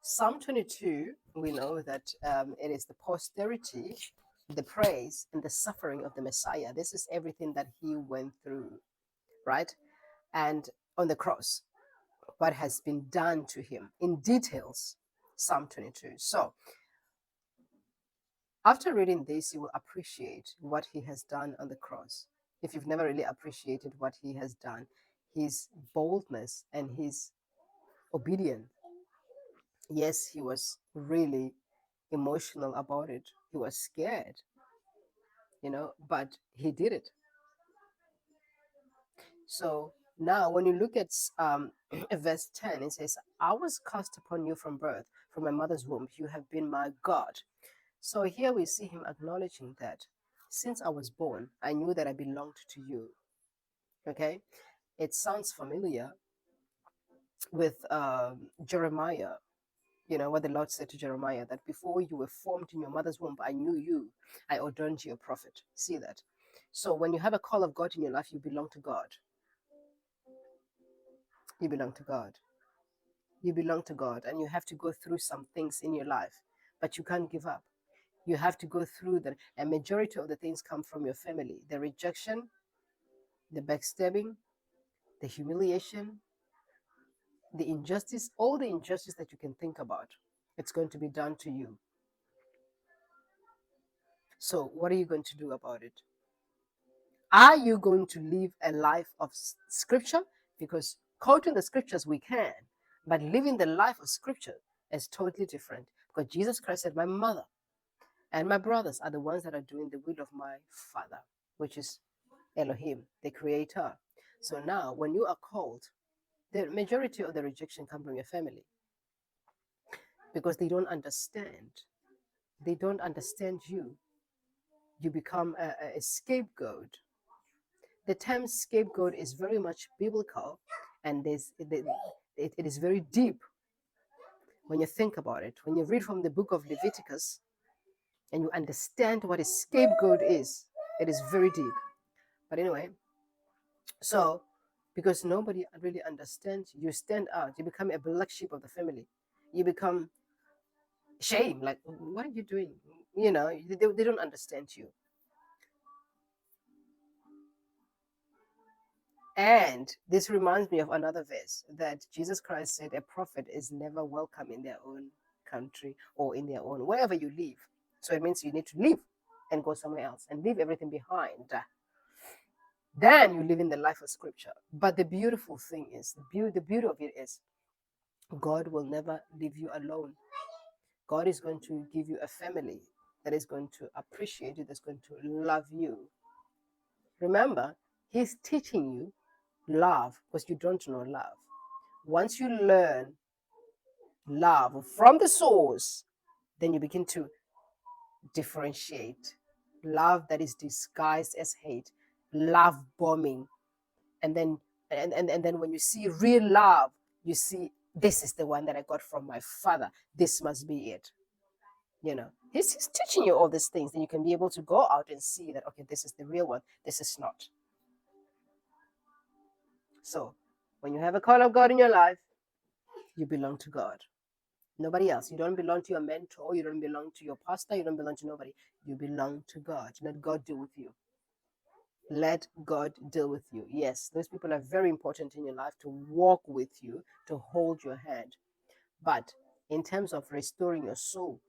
Psalm 22, we know that it is the posterity, the praise, and the suffering of the Messiah. This is everything that he went through, right? And on the cross, what has been done to him in details. Psalm 22. So, after reading this, you will appreciate what he has done on the cross. If you've never really appreciated what he has done, his boldness and his obedience. Yes, he was really emotional about it. He was scared, but he did it. So now, when you look at verse 10, it says, I was cast upon you from birth, from my mother's womb. You have been my God. So here we see him acknowledging that since I was born, I knew that I belonged to you. Okay? It sounds familiar with Jeremiah. You know what the Lord said to Jeremiah, that before you were formed in your mother's womb, I knew you. I ordained you a prophet. See that? So when you have a call of God in your life, you belong to God. You belong to God. You belong to God, and you have to go through some things in your life, but you can't give up. You have to go through that. A majority of the things come from your family: the rejection, the backstabbing, the humiliation, the injustice, all the injustice that you can think about. It's going to be done to you. So, what are you going to do about it? Are you going to live a life of scripture? Because quoting the scriptures we can, but living the life of scripture is totally different. Because Jesus Christ said, my mother and my brothers are the ones that are doing the will of my Father, which is Elohim, the Creator. So now, when you are called, the majority of the rejection comes from your family because they don't understand. They don't understand you. You become a scapegoat. The term scapegoat is very much biblical, and it is very deep when you think about it. When you read from the book of Leviticus and you understand what a scapegoat is, it is very deep. But anyway, so because nobody really understands you, stand out. You become a black sheep of the family. You become shame. Like, what are you doing? They don't understand you. And this reminds me of another verse that Jesus Christ said a prophet is never welcome in their own country or in their own, wherever you live. So it means you need to leave and go somewhere else and leave everything behind. Then you live in the life of scripture. But the beautiful thing is, the beauty of it is, God will never leave you alone. God is going to give you a family that is going to appreciate you, that's going to love you. Remember, He's teaching you love because you don't know love. Once you learn love from the source, then you begin to differentiate love that is disguised as hate, love bombing, and then and then when you see real love, you see this is the one that I got from my Father. This must be it. He's teaching you all these things, and you can be able to go out and see that, okay, this is the real one, this is not. So when you have a call of God in your life, you belong to God, nobody else. You don't belong to your mentor, you don't belong to your pastor, you don't belong to nobody. You belong to God. Let God deal with you. Let God deal with you. Yes, those people are very important in your life, to walk with you, to hold your hand. But in terms of restoring your soul,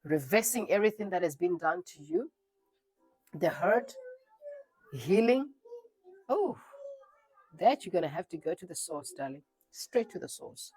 reversing everything that has been done to you, the hurt, healing, oh, that you're going to have to go to the source, darling. Straight to the source.